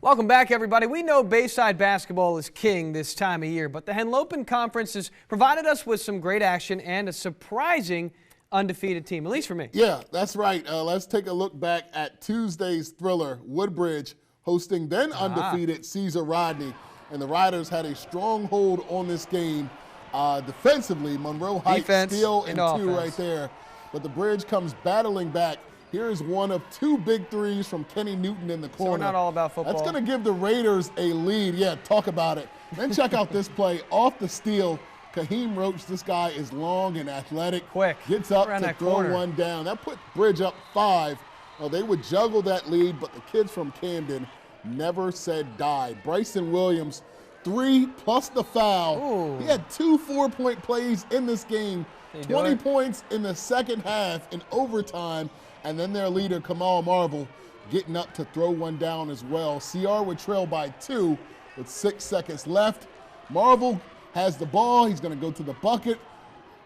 Welcome back, everybody. We know Bayside basketball is king this time of year, but the Henlopen Conference has provided us with some great action and a surprising undefeated team, at least for me. Yeah, that's right. Let's take a look back at Tuesday's thriller. Woodbridge hosting then undefeated Caesar Rodney, and the Riders had a strong hold on this game defensively. Monroe Heights steal and two right there, but the Bridge comes battling back. Here's one of two big threes from Kenny Newton in the corner. So we're not all about football. That's going to give the Raiders a lead. Yeah, talk about it. Then check out this play off the steal. Kaheem Roach, this guy is long and athletic. Quick. Gets up to throw one down. That put Bridge up 5. Well, they would juggle that lead, but the kids from Camden never said die. Bryson Williams, 3 plus the foul. Ooh. He had 2 4-point plays in this game. 20 points in the second half in overtime. And then their leader, Kamal Marvel, getting up to throw one down as well. CR would trail by 2 with 6 seconds left. Marvel has the ball. He's going to go to the bucket.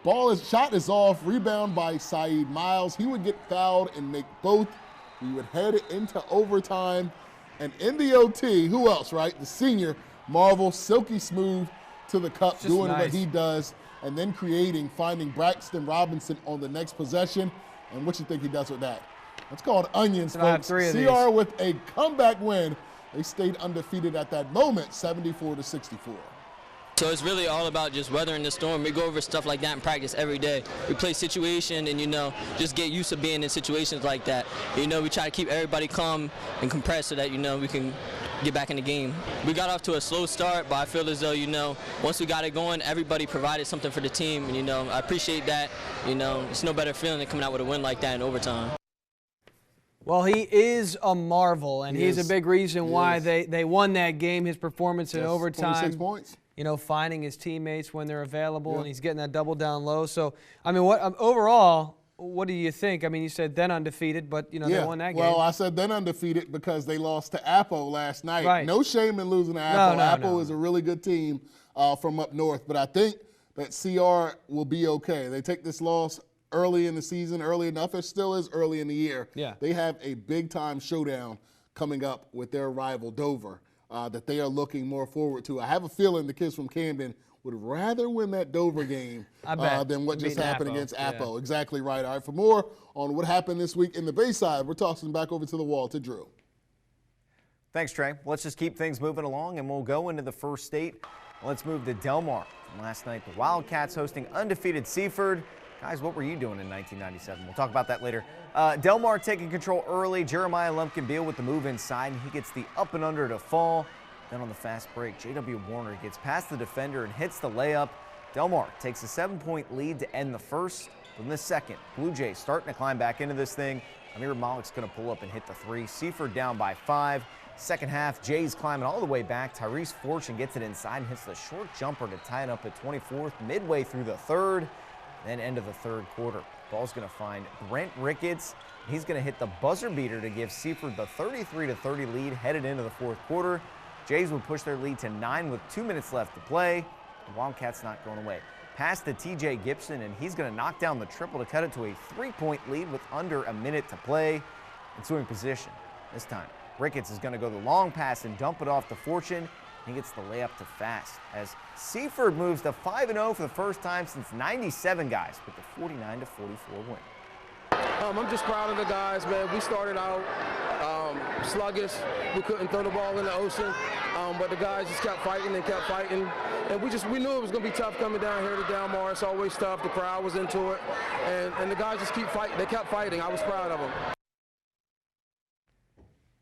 Shot is off. Rebound by Saeed Miles. He would get fouled and make both. We would head into overtime. And in the OT, who else, right? The senior, Marvel, silky smooth to the cup, doing what he does, and then finding Braxton Robinson on the next possession. And what you think he does with that? That's called onions, folks. CR with a comeback win. They stayed undefeated at that moment, 74-64. So it's really all about just weathering the storm. We go over stuff like that in practice every day. We play situation and, just get used to being in situations like that. We try to keep everybody calm and compressed so that, we can get back in the game. We got off to a slow start, but I feel as though, once we got it going, everybody provided something for the team. And, I appreciate that. It's no better feeling than coming out with a win like that in overtime. Well, he is a marvel, and he's a big reason why they won that game, his performance in overtime. 26 points. Finding his teammates when they're available, and he's getting that double down low. So, overall, what do you think? You said then undefeated, but, they won that game. Well, I said then undefeated because they lost to Appo last night. Right. No shame in losing to Appo. Appo is a really good team from up north, but I think that CR will be okay. They take this loss early in the season, early enough. It still is early in the year. Yeah. They have a big-time showdown coming up with their rival Dover that they are looking more forward to. I have a feeling the kids from Camden would rather win that Dover game than what just happened against Appo. Yeah. Exactly right. All right, for more on what happened this week in the Bayside, we're tossing back over to the wall to Drew. Thanks, Trey. Let's just keep things moving along, and we'll go into the first state. Let's move to Delmar. From last night, the Wildcats hosting undefeated Seaford. Guys, what were you doing in 1997? We'll talk about that later. Delmar taking control early. Jeremiah Lumpkin-Beal with the move inside, and he gets the up and under to fall. Then on the fast break, J.W. Warner gets past the defender and hits the layup. Delmar takes a 7-point lead to end the first. But in the second, Blue Jays starting to climb back into this thing. Amir Malik's going to pull up and hit the 3. Seaford down by 5. Second half, Jays climbing all the way back. Tyrese Fortune gets it inside and hits the short jumper to tie it up at 24th midway through the third. Then end of the third quarter. Ball's going to find Brent Ricketts. He's going to hit the buzzer beater to give Seaford the 33-30 lead headed into the fourth quarter. Jays would push their lead to 9 with 2 minutes left to play. The Wildcats not going away. Pass to T.J. Gibson, and he's going to knock down the triple to cut it to a 3-point lead with under a minute to play. Ensuing position. This time, Ricketts is going to go the long pass and dump it off to Fortune. He gets the layup to Fast as Seaford moves to 5-0 for the first time since '97, guys, with the 49-44 win. I'm just proud of the guys, man. We started out sluggish. We couldn't throw the ball in the ocean, but the guys just kept fighting and kept fighting. And we knew it was going to be tough coming down here to Delmar. It's always tough. The crowd was into it, and the guys just keep fighting. They kept fighting. I was proud of them.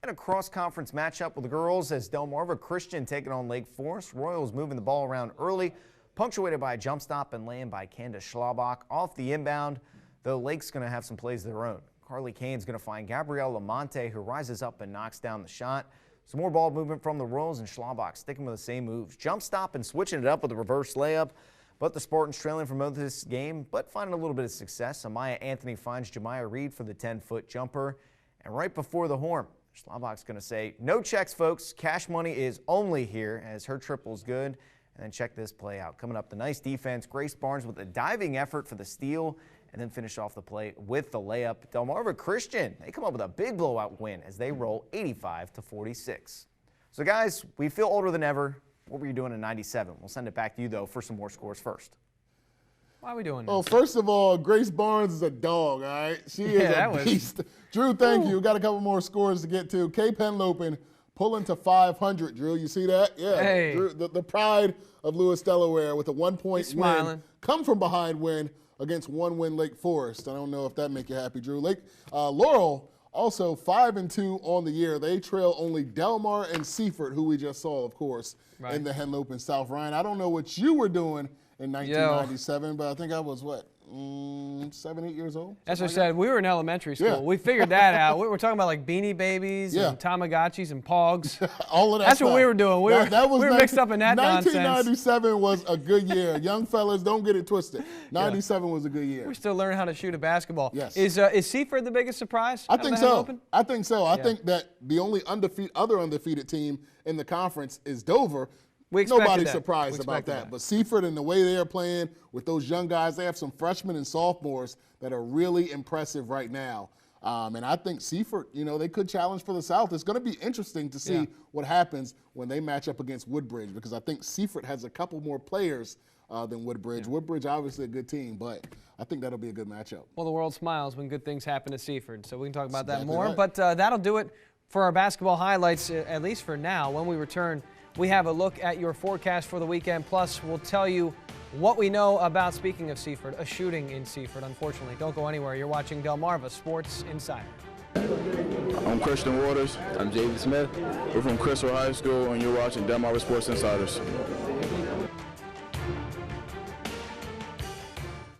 And a cross-conference matchup with the girls as Delmarva Christian taking on Lake Forest. Royals moving the ball around early, punctuated by a jump stop and lay-in by Candace Schlabach off the inbound, though Lake's going to have some plays of their own. Carly Kane's going to find Gabrielle Lamonte, who rises up and knocks down the shot. Some more ball movement from the Royals, and Schlabach sticking with the same moves. Jump stop and switching it up with a reverse layup. But the Spartans trailing for most of this game, but finding a little bit of success. Amaya Anthony finds Jemiah Reed for the 10-foot jumper. And right before the horn, Schlabach's going to say, no checks, folks. Cash money is only here, as her triple's good. And then check this play out. Coming up, the nice defense. Grace Barnes with a diving effort for the steal, and then finish off the play with the layup. Delmarva Christian, they come up with a big blowout win as they roll 85-46. So guys, we feel older than ever. What were you doing in '97? We'll send it back to you though for some more scores first. Why are we doing this? Well, first of all, Grace Barnes is a dog, all right? She is a beast. Drew, thank you. We got a couple more scores to get to. Kay Penlopin pulling to 500, Drew. You see that? Yeah. Hey. Drew, the pride of Lewis, Delaware with a 1-point win. Come from behind win against one-win Lake Forest. I don't know if that make you happy, Drew. Laurel also 5-2 on the year. They trail only Delmar and Seaford, who we just saw, of course, in the Henlopen South. Ryan, I don't know what you were doing in 1997, but I think I was, 7, 8 years old? As I said, we were in elementary school. Yeah. We figured that out. We were talking about like Beanie Babies and Tamagotchis and Pogs. All of that That's stuff. what we were doing. We were mixed up in that nonsense. 1997 was a good year. Young fellas, don't get it twisted. 97 was a good year. We're still learning how to shoot a basketball. Yes. Is Seaford the biggest surprise? I think so. I think so. I Yeah. think that the only other undefeated team in the conference is Dover. that. Nobody's surprised We about expected that. But Seaford and the way they are playing with those young guys, they have some freshmen and sophomores that are really impressive right now. And I think Seaford, they could challenge for the South. It's going to be interesting to see what happens when they match up against Woodbridge, because I think Seaford has a couple more players than Woodbridge. Woodbridge, obviously a good team, but I think that'll be a good matchup. Well, the world smiles when good things happen to Seaford, so we can talk about that more. Right. But that'll do it for our basketball highlights, at least for now. When we return, we have a look at your forecast for the weekend. Plus, we'll tell you what we know about, speaking of Seaford, a shooting in Seaford, unfortunately. Don't go anywhere. You're watching Delmarva Sports Insider. I'm Christian Waters. I'm J.V. Smith. We're from Crystal High School, and you're watching Delmarva Sports Insiders.